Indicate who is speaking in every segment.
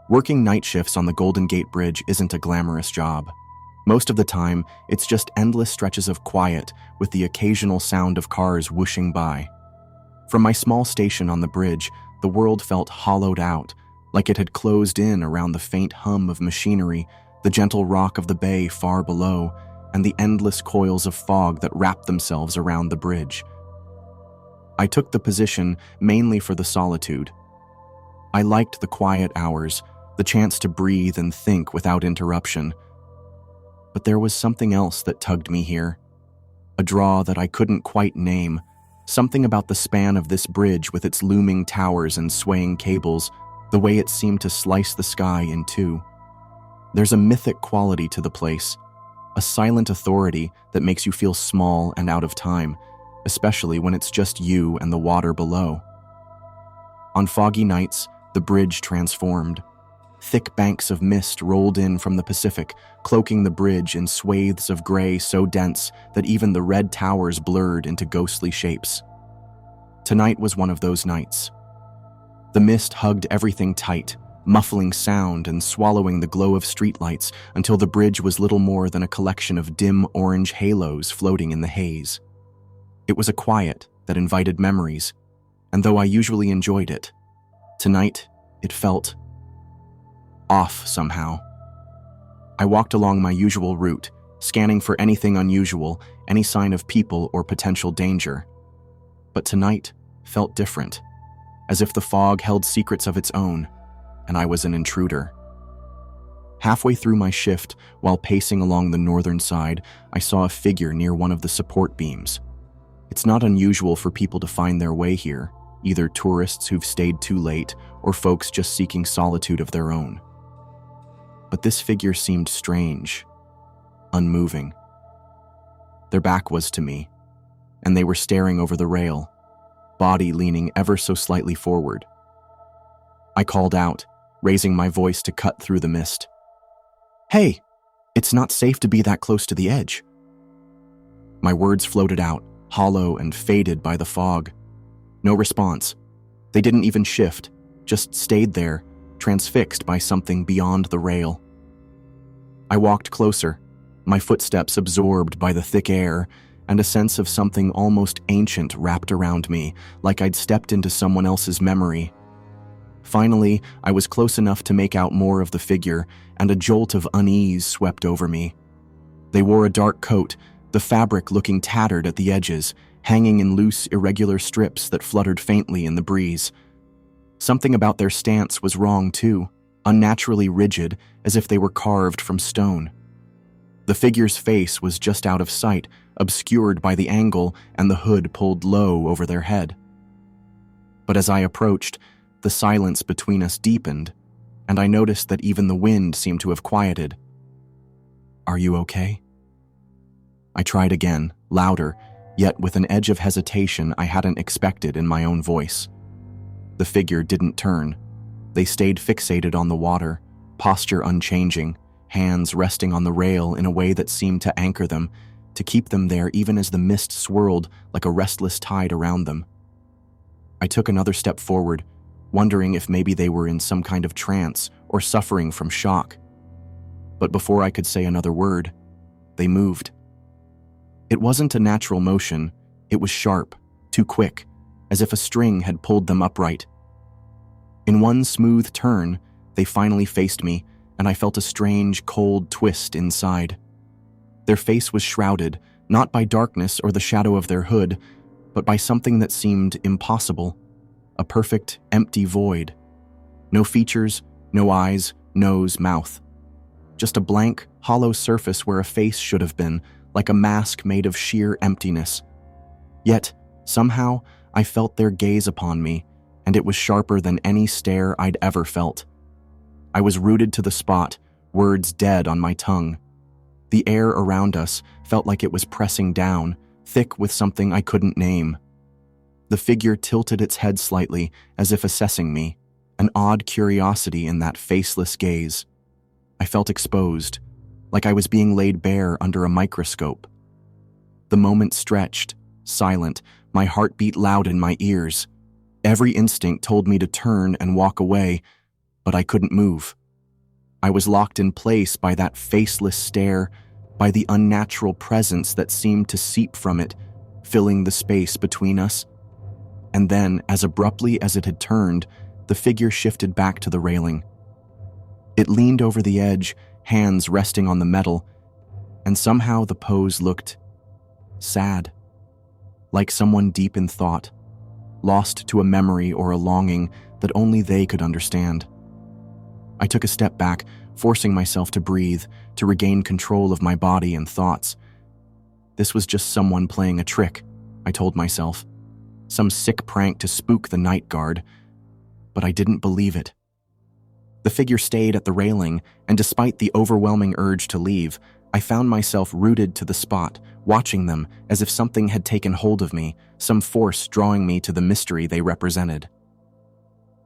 Speaker 1: Working night shifts on the Golden Gate Bridge isn't a glamorous job. Most of the time, it's just endless stretches of quiet with the occasional sound of cars whooshing by. From my small station on the bridge, the world felt hollowed out, like it had closed in around the faint hum of machinery, the gentle rock of the bay far below, and the endless coils of fog that wrapped themselves around the bridge. I took the position mainly for the solitude. I liked the quiet hours, the chance to breathe and think without interruption. But there was something else that tugged me here. A draw that I couldn't quite name. Something about the span of this bridge with its looming towers and swaying cables, the way it seemed to slice the sky in two. There's a mythic quality to the place, a silent authority that makes you feel small and out of time, especially when it's just you and the water below. On foggy nights, the bridge transformed. Thick banks of mist rolled in from the Pacific, cloaking the bridge in swathes of gray so dense that even the red towers blurred into ghostly shapes. Tonight was one of those nights. The mist hugged everything tight, muffling sound and swallowing the glow of streetlights until the bridge was little more than a collection of dim orange halos floating in the haze. It was a quiet that invited memories, and though I usually enjoyed it, tonight it felt off somehow. I walked along my usual route, scanning for anything unusual, any sign of people or potential danger. But tonight felt different, as if the fog held secrets of its own, and I was an intruder. Halfway through my shift, while pacing along the northern side, I saw a figure near one of the support beams. It's not unusual for people to find their way here, either tourists who've stayed too late or folks just seeking solitude of their own. But this figure seemed strange, unmoving. Their back was to me, and they were staring over the rail, body leaning ever so slightly forward. I called out, raising my voice to cut through the mist. "Hey, it's not safe to be that close to the edge." My words floated out, hollow and faded by the fog. No response. They didn't even shift, just stayed there, transfixed by something beyond the rail. I walked closer, my footsteps absorbed by the thick air, and a sense of something almost ancient wrapped around me, like I'd stepped into someone else's memory. Finally, I was close enough to make out more of the figure, and a jolt of unease swept over me. They wore a dark coat, the fabric looking tattered at the edges, hanging in loose, irregular strips that fluttered faintly in the breeze. Something about their stance was wrong, too, unnaturally rigid, as if they were carved from stone. The figure's face was just out of sight, obscured by the angle and the hood pulled low over their head. But as I approached, the silence between us deepened, and I noticed that even the wind seemed to have quieted. "Are you okay?" I tried again, louder, yet with an edge of hesitation I hadn't expected in my own voice. The figure didn't turn. They stayed fixated on the water, posture unchanging, hands resting on the rail in a way that seemed to anchor them, to keep them there even as the mist swirled like a restless tide around them. I took another step forward, wondering if maybe they were in some kind of trance or suffering from shock. But before I could say another word, they moved. It wasn't a natural motion, it was sharp, too quick, as if a string had pulled them upright. In one smooth turn, they finally faced me, and I felt a strange, cold twist inside. Their face was shrouded, not by darkness or the shadow of their hood, but by something that seemed impossible, a perfect, empty void. No features, no eyes, nose, mouth. Just a blank, hollow surface where a face should have been, like a mask made of sheer emptiness. Yet, somehow, I felt their gaze upon me, and it was sharper than any stare I'd ever felt. I was rooted to the spot, words dead on my tongue. The air around us felt like it was pressing down, thick with something I couldn't name. The figure tilted its head slightly, as if assessing me, an odd curiosity in that faceless gaze. I felt exposed, like I was being laid bare under a microscope. The moment stretched, silent, my heart beat loud in my ears. Every instinct told me to turn and walk away, but I couldn't move. I was locked in place by that faceless stare, by the unnatural presence that seemed to seep from it, filling the space between us. And then, as abruptly as it had turned, the figure shifted back to the railing. It leaned over the edge, hands resting on the metal, and somehow the pose looked sad, like someone deep in thought, lost to a memory or a longing that only they could understand. I took a step back, forcing myself to breathe, to regain control of my body and thoughts. This was just someone playing a trick, I told myself. Some sick prank to spook the night guard. But I didn't believe it. The figure stayed at the railing, and despite the overwhelming urge to leave, I found myself rooted to the spot, watching them as if something had taken hold of me, some force drawing me to the mystery they represented.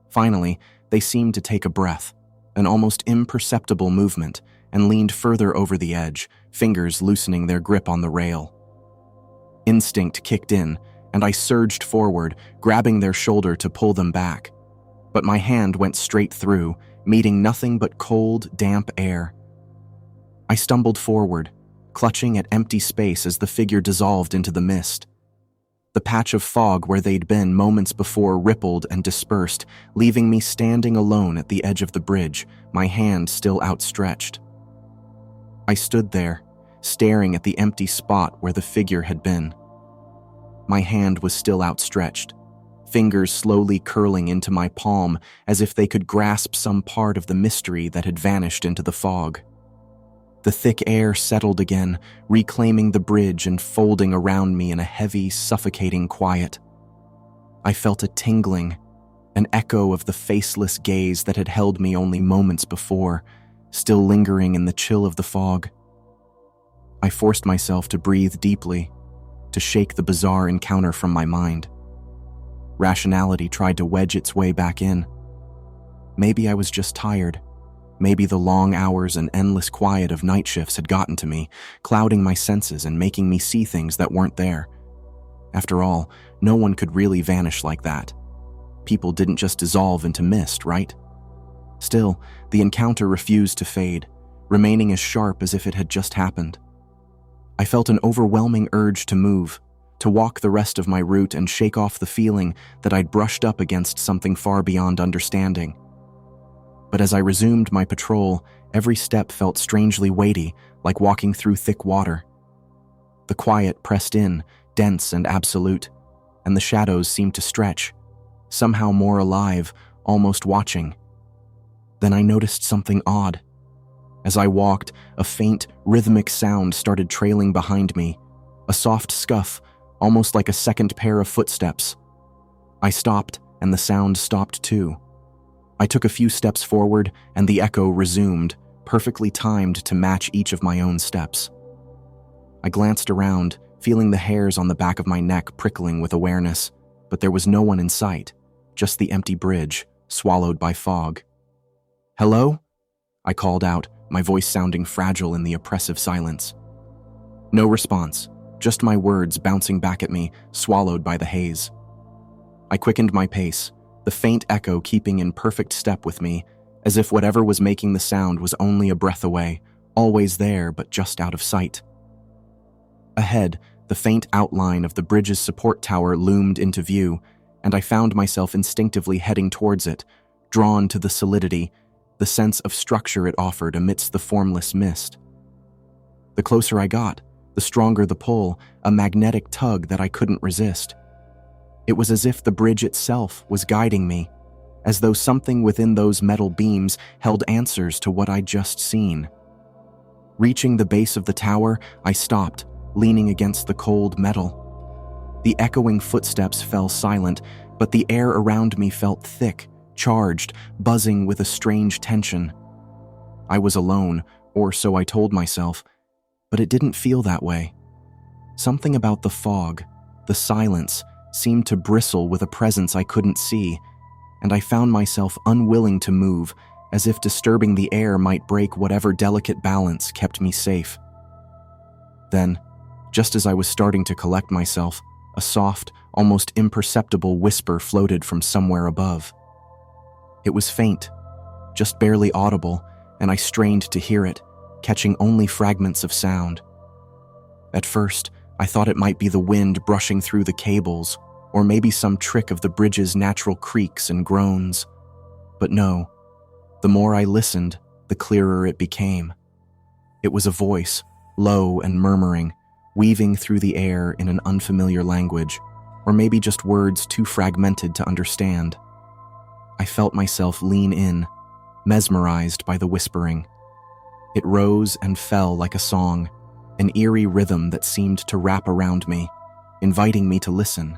Speaker 1: Finally, they seemed to take a breath, an almost imperceptible movement, and leaned further over the edge, fingers loosening their grip on the rail. Instinct kicked in, and I surged forward, grabbing their shoulder to pull them back. But my hand went straight through, meeting nothing but cold, damp air. I stumbled forward, clutching at empty space as the figure dissolved into the mist. The patch of fog where they'd been moments before rippled and dispersed, leaving me standing alone at the edge of the bridge, my hand still outstretched. I stood there, staring at the empty spot where the figure had been. My hand was still outstretched, fingers slowly curling into my palm as if they could grasp some part of the mystery that had vanished into the fog. The thick air settled again, reclaiming the bridge and folding around me in a heavy, suffocating quiet. I felt a tingling, an echo of the faceless gaze that had held me only moments before, still lingering in the chill of the fog. I forced myself to breathe deeply, to shake the bizarre encounter from my mind. Rationality tried to wedge its way back in. Maybe I was just tired. Maybe the long hours and endless quiet of night shifts had gotten to me, clouding my senses and making me see things that weren't there. After all, no one could really vanish like that. People didn't just dissolve into mist, right? Still, the encounter refused to fade, remaining as sharp as if it had just happened. I felt an overwhelming urge to move, to walk the rest of my route and shake off the feeling that I'd brushed up against something far beyond understanding. But as I resumed my patrol, every step felt strangely weighty, like walking through thick water. The quiet pressed in, dense and absolute, and the shadows seemed to stretch, somehow more alive, almost watching. Then I noticed something odd. As I walked, a faint, rhythmic sound started trailing behind me, a soft scuff, almost like a second pair of footsteps. I stopped, and the sound stopped too. I took a few steps forward, and the echo resumed, perfectly timed to match each of my own steps. I glanced around, feeling the hairs on the back of my neck prickling with awareness, but there was no one in sight, just the empty bridge, swallowed by fog. "Hello?" I called out, my voice sounding fragile in the oppressive silence. No response, just my words bouncing back at me, swallowed by the haze. I quickened my pace, the faint echo keeping in perfect step with me, as if whatever was making the sound was only a breath away, always there but just out of sight. Ahead, the faint outline of the bridge's support tower loomed into view, and I found myself instinctively heading towards it, drawn to the solidity, the sense of structure it offered amidst the formless mist. The closer I got, the stronger the pull, a magnetic tug that I couldn't resist. It was as if the bridge itself was guiding me, as though something within those metal beams held answers to what I'd just seen. Reaching the base of the tower, I stopped, leaning against the cold metal. The echoing footsteps fell silent, but the air around me felt thick, charged, buzzing with a strange tension. I was alone, or so I told myself, but it didn't feel that way. Something about the fog, the silence, seemed to bristle with a presence I couldn't see, and I found myself unwilling to move, as if disturbing the air might break whatever delicate balance kept me safe. Then, just as I was starting to collect myself, a soft, almost imperceptible whisper floated from somewhere above. It was faint, just barely audible, and I strained to hear it, catching only fragments of sound. At first, I thought it might be the wind brushing through the cables, or maybe some trick of the bridge's natural creaks and groans. But no, the more I listened, the clearer it became. It was a voice, low and murmuring, weaving through the air in an unfamiliar language, or maybe just words too fragmented to understand. I felt myself lean in, mesmerized by the whispering. It rose and fell like a song, an eerie rhythm that seemed to wrap around me, inviting me to listen,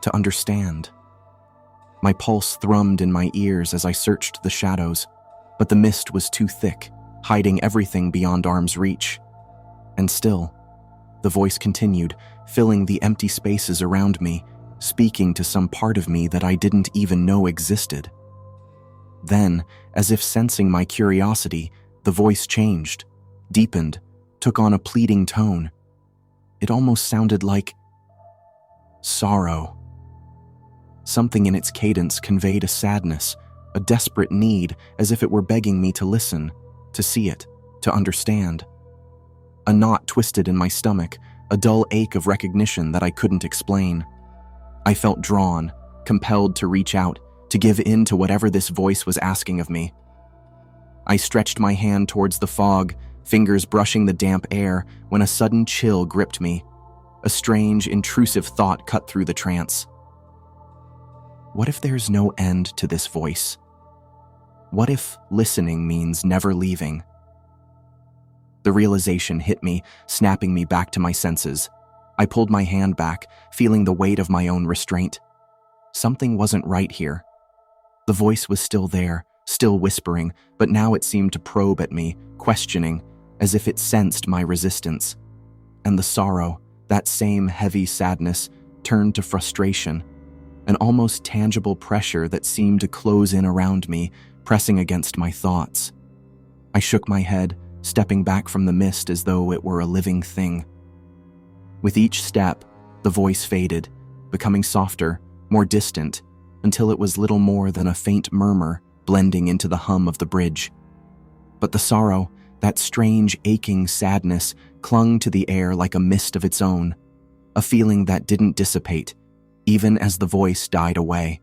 Speaker 1: to understand. My pulse thrummed in my ears as I searched the shadows, but the mist was too thick, hiding everything beyond arm's reach. And still, the voice continued, filling the empty spaces around me, speaking to some part of me that I didn't even know existed. Then, as if sensing my curiosity, the voice changed, deepened, took on a pleading tone. It almost sounded like sorrow. Something in its cadence conveyed a sadness, a desperate need, as if it were begging me to listen, to see it, to understand. A knot twisted in my stomach, a dull ache of recognition that I couldn't explain. I felt drawn, compelled to reach out, to give in to whatever this voice was asking of me. I stretched my hand towards the fog, fingers brushing the damp air, when a sudden chill gripped me. A strange, intrusive thought cut through the trance. What if there's no end to this voice? What if listening means never leaving? The realization hit me, snapping me back to my senses. I pulled my hand back, feeling the weight of my own restraint. Something wasn't right here. The voice was still there, still whispering, but now it seemed to probe at me, questioning, as if it sensed my resistance. And the sorrow, that same heavy sadness, turned to frustration, an almost tangible pressure that seemed to close in around me, pressing against my thoughts. I shook my head, stepping back from the mist as though it were a living thing. With each step, the voice faded, becoming softer, more distant, until it was little more than a faint murmur blending into the hum of the bridge. But the sorrow, that strange aching sadness, clung to the air like a mist of its own, a feeling that didn't dissipate, even as the voice died away.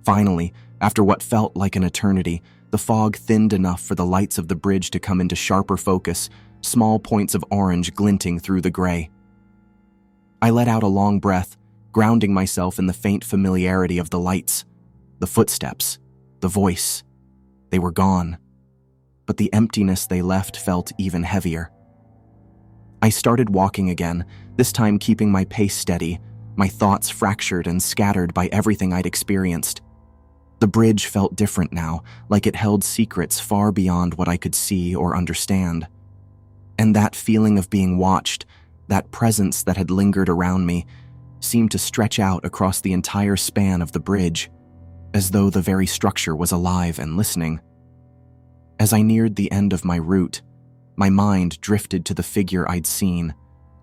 Speaker 1: Finally, after what felt like an eternity, the fog thinned enough for the lights of the bridge to come into sharper focus, small points of orange glinting through the gray. I let out a long breath, grounding myself in the faint familiarity of the lights, the footsteps, the voice. They were gone, but the emptiness they left felt even heavier. I started walking again, this time keeping my pace steady, my thoughts fractured and scattered by everything I'd experienced. The bridge felt different now, like it held secrets far beyond what I could see or understand. And that feeling of being watched, that presence that had lingered around me, seemed to stretch out across the entire span of the bridge, as though the very structure was alive and listening. As I neared the end of my route, my mind drifted to the figure I'd seen,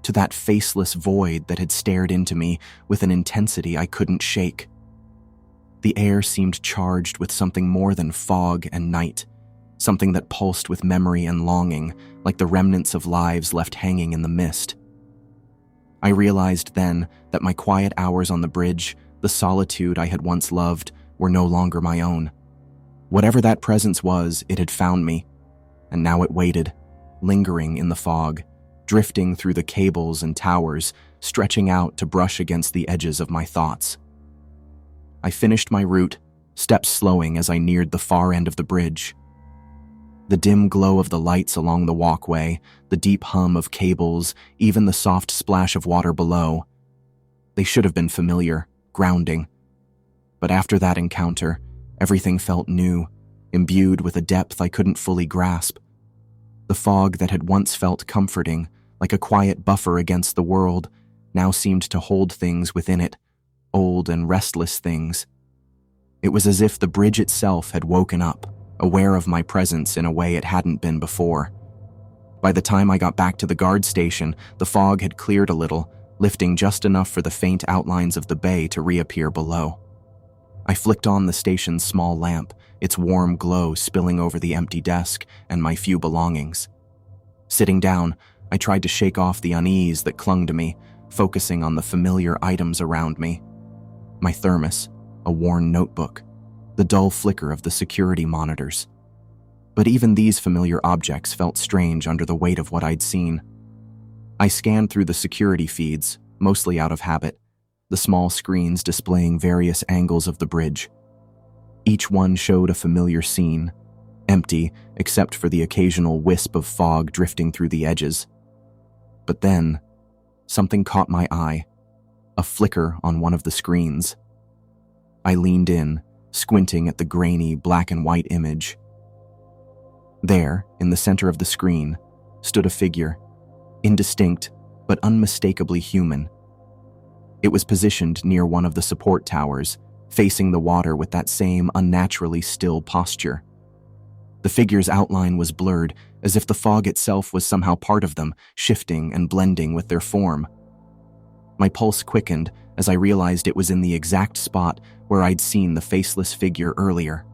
Speaker 1: to that faceless void that had stared into me with an intensity I couldn't shake. The air seemed charged with something more than fog and night, something that pulsed with memory and longing, like the remnants of lives left hanging in the mist. I realized then that my quiet hours on the bridge, the solitude I had once loved, were no longer my own. Whatever that presence was, it had found me, and now it waited, lingering in the fog, drifting through the cables and towers, stretching out to brush against the edges of my thoughts. I finished my route, steps slowing as I neared the far end of the bridge. The dim glow of the lights along the walkway, the deep hum of cables, even the soft splash of water below. They should have been familiar, grounding. But after that encounter, everything felt new, imbued with a depth I couldn't fully grasp. The fog that had once felt comforting, like a quiet buffer against the world, now seemed to hold things within it, old and restless things. It was as if the bridge itself had woken up, aware of my presence in a way it hadn't been before. By the time I got back to the guard station, the fog had cleared a little, lifting just enough for the faint outlines of the bay to reappear below. I flicked on the station's small lamp, its warm glow spilling over the empty desk and my few belongings. Sitting down, I tried to shake off the unease that clung to me, focusing on the familiar items around me. My thermos, a worn notebook, the dull flicker of the security monitors. But even these familiar objects felt strange under the weight of what I'd seen. I scanned through the security feeds, mostly out of habit, the small screens displaying various angles of the bridge. Each one showed a familiar scene, empty except for the occasional wisp of fog drifting through the edges. But then, something caught my eye, a flicker on one of the screens. I leaned in, squinting at the grainy black and white image. There, in the center of the screen, stood a figure, indistinct but unmistakably human. It was positioned near one of the support towers, facing the water with that same unnaturally still posture. The figure's outline was blurred, as if the fog itself was somehow part of them, shifting and blending with their form. My pulse quickened as I realized it was in the exact spot where I'd seen the faceless figure earlier.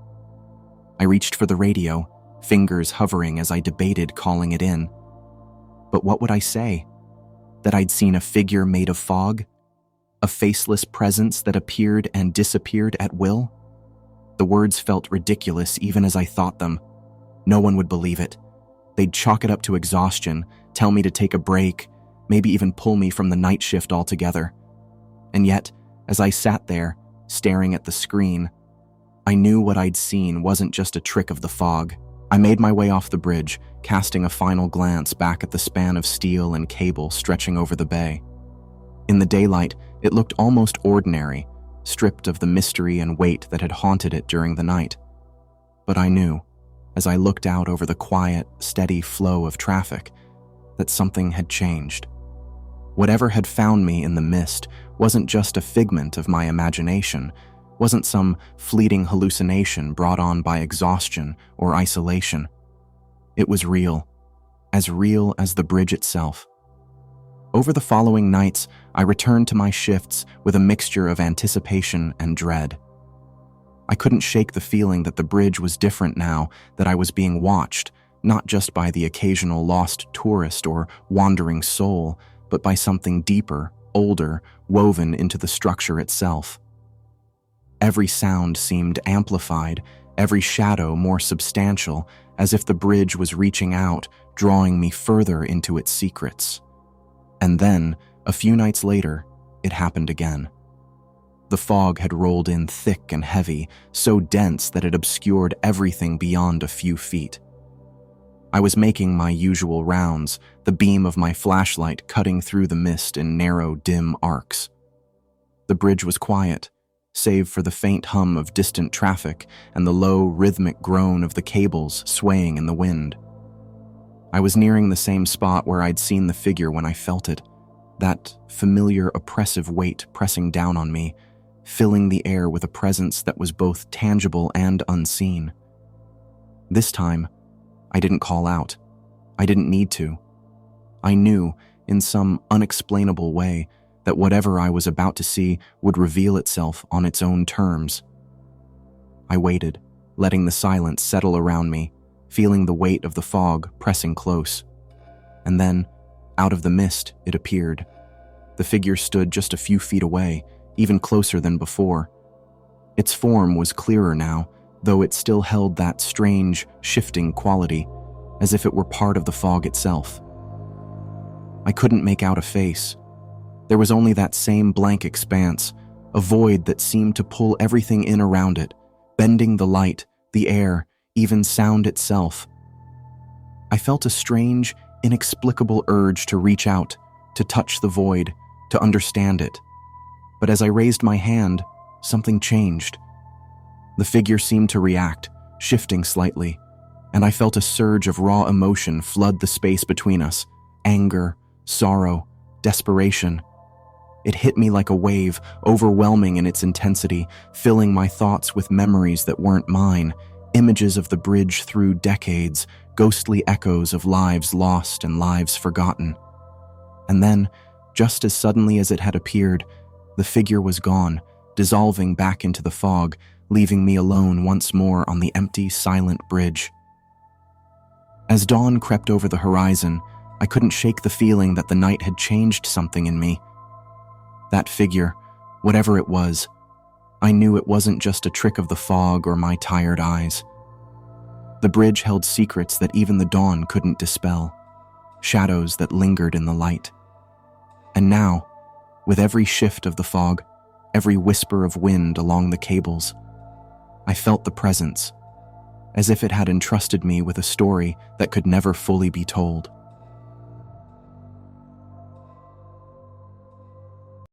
Speaker 1: I reached for the radio, fingers hovering as I debated calling it in. But what would I say? That I'd seen a figure made of fog? A faceless presence that appeared and disappeared at will? The words felt ridiculous even as I thought them. No one would believe it. They'd chalk it up to exhaustion, tell me to take a break, maybe even pull me from the night shift altogether. And yet, as I sat there, staring at the screen, I knew what I'd seen wasn't just a trick of the fog. I made my way off the bridge, casting a final glance back at the span of steel and cable stretching over the bay. In the daylight, it looked almost ordinary, stripped of the mystery and weight that had haunted it during the night. But I knew, as I looked out over the quiet, steady flow of traffic, that something had changed. Whatever had found me in the mist wasn't just a figment of my imagination, wasn't some fleeting hallucination brought on by exhaustion or isolation. It was real as the bridge itself. Over the following nights, I returned to my shifts with a mixture of anticipation and dread. I couldn't shake the feeling that the bridge was different now, that I was being watched, not just by the occasional lost tourist or wandering soul, but by something deeper, older, woven into the structure itself. Every sound seemed amplified, every shadow more substantial, as if the bridge was reaching out, drawing me further into its secrets. And then, a few nights later, it happened again. The fog had rolled in thick and heavy, so dense that it obscured everything beyond a few feet. I was making my usual rounds, the beam of my flashlight cutting through the mist in narrow, dim arcs. The bridge was quiet, save for the faint hum of distant traffic and the low, rhythmic groan of the cables swaying in the wind. I was nearing the same spot where I'd seen the figure when I felt it, that familiar, oppressive weight pressing down on me, filling the air with a presence that was both tangible and unseen. This time, I didn't call out. I didn't need to. I knew, in some unexplainable way, that whatever I was about to see would reveal itself on its own terms. I waited, letting the silence settle around me, feeling the weight of the fog pressing close. And then, out of the mist, it appeared. The figure stood just a few feet away, even closer than before. Its form was clearer now, though it still held that strange, shifting quality, as if it were part of the fog itself. I couldn't make out a face. There was only that same blank expanse, a void that seemed to pull everything in around it, bending the light, the air, even sound itself. I felt a strange, inexplicable urge to reach out, to touch the void, to understand it. But as I raised my hand, something changed. The figure seemed to react, shifting slightly, and I felt a surge of raw emotion flood the space between us. Anger, sorrow, desperation. It hit me like a wave, overwhelming in its intensity, filling my thoughts with memories that weren't mine, images of the bridge through decades, ghostly echoes of lives lost and lives forgotten. And then, just as suddenly as it had appeared, the figure was gone, dissolving back into the fog, leaving me alone once more on the empty, silent bridge. As dawn crept over the horizon, I couldn't shake the feeling that the night had changed something in me. That figure, whatever it was, I knew it wasn't just a trick of the fog or my tired eyes. The bridge held secrets that even the dawn couldn't dispel, shadows that lingered in the light. And now, with every shift of the fog, every whisper of wind along the cables, I felt the presence, as if it had entrusted me with a story that could never fully be told.